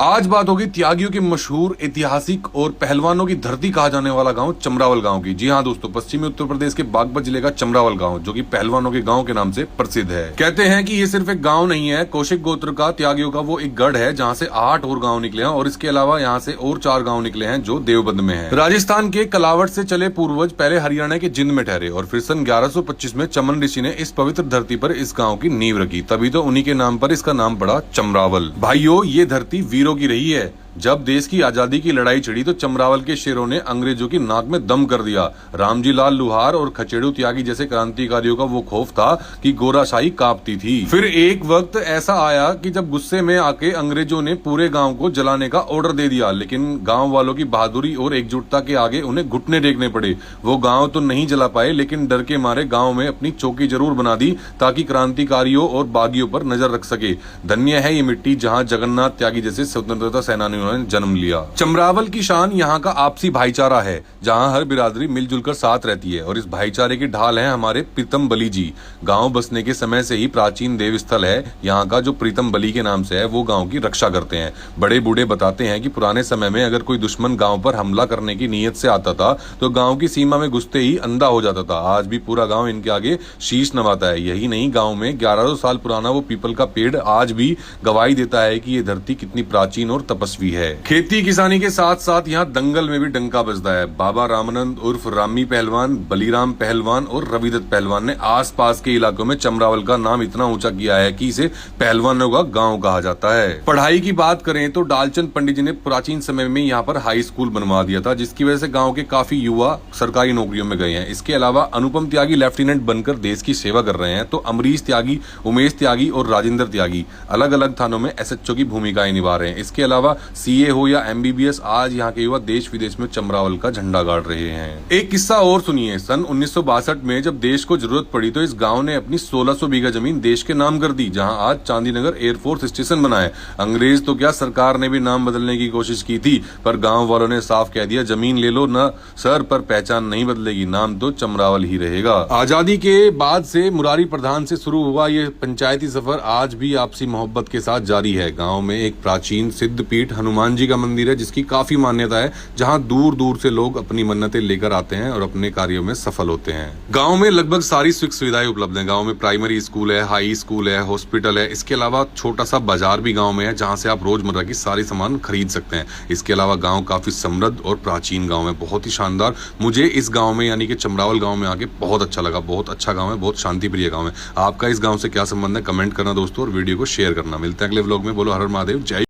आज बात होगी त्यागियों के मशहूर ऐतिहासिक और पहलवानों की धरती कहा जाने वाला गांव चमरावल गांव की। जी हां दोस्तों, पश्चिमी उत्तर प्रदेश के बागपत जिले का चमरावल गांव, जो कि पहलवानों के गांव के नाम से प्रसिद्ध है। कहते हैं कि ये सिर्फ एक गांव नहीं है, कौशिक गोत्र का त्यागियों का वो एक गढ़ है जहां से 8 और गांव निकले हैं और इसके अलावा यहाँ से और 4 गांव निकले हैं जो देवबंद में है। राजस्थान के कलावट से चले पूर्वज पहले हरियाणा के जिंद में ठहरे और फिर सन 1125 में चमन ऋषि ने इस पवित्र धरती पर इस गाँव की नींव रखी। तभी तो उन्हीं के नाम पर इसका नाम पड़ा चमरावल। भाइयों, ये धरती वीरों की रही है। जब देश की आजादी की लड़ाई छिड़ी तो चमरावल के शेरों ने अंग्रेजों की नाक में दम कर दिया। रामजी लाल लुहार और खचेड़ू त्यागी जैसे क्रांतिकारियों का वो खौफ था कि गोराशाही कांपती थी। फिर एक वक्त ऐसा आया कि जब गुस्से में आके अंग्रेजों ने पूरे गांव को जलाने का ऑर्डर दे दिया, लेकिन गांव वालों की बहादुरी और एकजुटता के आगे उन्हें घुटने टेकने पड़े। वो गांव तो नहीं जला पाए, लेकिन डर के मारे गांव में अपनी चौकी जरूर बना दी ताकि क्रांतिकारियों और बागियों पर नजर रख सके। धन्य है ये मिट्टी जहाँ जगन्नाथ त्यागी जैसे स्वतंत्रता सेनानियों जन्म लिया। चमरावल की शान यहाँ का आपसी भाईचारा है, जहाँ हर बिरादरी मिलजुल कर साथ रहती है और इस भाईचारे की ढाल है हमारे प्रीतम बली जी। गांव बसने के समय से ही प्राचीन देव स्थल है यहाँ का, जो प्रीतम बली के नाम से है। वो गांव की रक्षा करते हैं। बड़े बूढ़े बताते हैं कि पुराने समय में अगर कोई दुश्मन गांव पर हमला करने की नीयत से आता था तो गांव की सीमा में घुसते ही अंधा हो जाता था। आज भी पूरा गांव इनके आगे शीश नवाता है। यही नहीं, गांव में 1100 साल पुराना वो पीपल का पेड़ आज भी गवाही देता है कि ये धरती कितनी प्राचीन और तपस्वी है। खेती किसानी के साथ साथ यहाँ दंगल में भी डंका बजता है। बाबा रामानंद उर्फ रामी पहलवान, बलीराम पहलवान और रविदत्त पहलवान ने आसपास के इलाकों में चमरावल का नाम इतना ऊंचा किया है कि इसे पहलवानों का गांव कहा जाता है। पढ़ाई की बात करें तो डालचंद पंडित जी ने प्राचीन समय में यहाँ पर हाई स्कूल बनवा दिया था, जिसकी वजह से गाँव के काफी युवा सरकारी नौकरियों में गए हैं। इसके अलावा अनुपम त्यागी लेफ्टिनेंट बनकर देश की सेवा कर रहे हैं, तो अमरीश त्यागी, उमेश त्यागी और राजेंद्र त्यागी अलग अलग थानों में SHO की भूमिकाएं निभा रहे हैं। इसके अलावा CA हो या MBBS, आज यहाँ के युवा देश विदेश में चमरावल का झंडा गाड़ रहे हैं। एक किस्सा और सुनिए। सन 1962 में जब देश को जरूरत पड़ी तो इस गांव ने अपनी 1600 बीघा जमीन देश के नाम कर दी, जहां आज चांदीनगर एयरफोर्स स्टेशन बना है। अंग्रेज तो क्या, सरकार ने भी नाम बदलने की कोशिश की थी, पर गांव वालों ने साफ कह दिया, जमीन ले लो ना सर, पर पहचान नहीं बदलेगी, नाम तो चमरावल ही रहेगा। आजादी के बाद से मुरारी प्रधान से शुरू हुआ ये पंचायती सफर आज भी आपसी मोहब्बत के साथ जारी है। गाँव में एक प्राचीन सिद्ध पीठ हनुमान जी का मंदिर है, जिसकी काफी मान्यता है, जहां दूर दूर से लोग अपनी मन्नतें लेकर आते हैं और अपने कार्यों में सफल होते हैं। गांव में लगभग सारी सुख सुविधाएं उपलब्ध हैं। गांव में प्राइमरी स्कूल है, हाई स्कूल है, हॉस्पिटल है। इसके अलावा छोटा सा बाजार भी गांव में है, जहां से आप रोजमर्रा की सारी सामान खरीद सकते हैं। इसके अलावा गांव काफी समृद्ध और प्राचीन गांव है, बहुत ही शानदार। मुझे इस गाँव में यानी कि चमरावल गाँव में आके बहुत अच्छा लगा। बहुत अच्छा गाँव है, बहुत शांति प्रिय गाँव है। आपका इस गाँव से क्या संबंध है, कमेंट करना दोस्तों, और वीडियो को शेयर करना। मिलते हैं अगले व्लॉग में। बोलो हर हर महादेव, जय।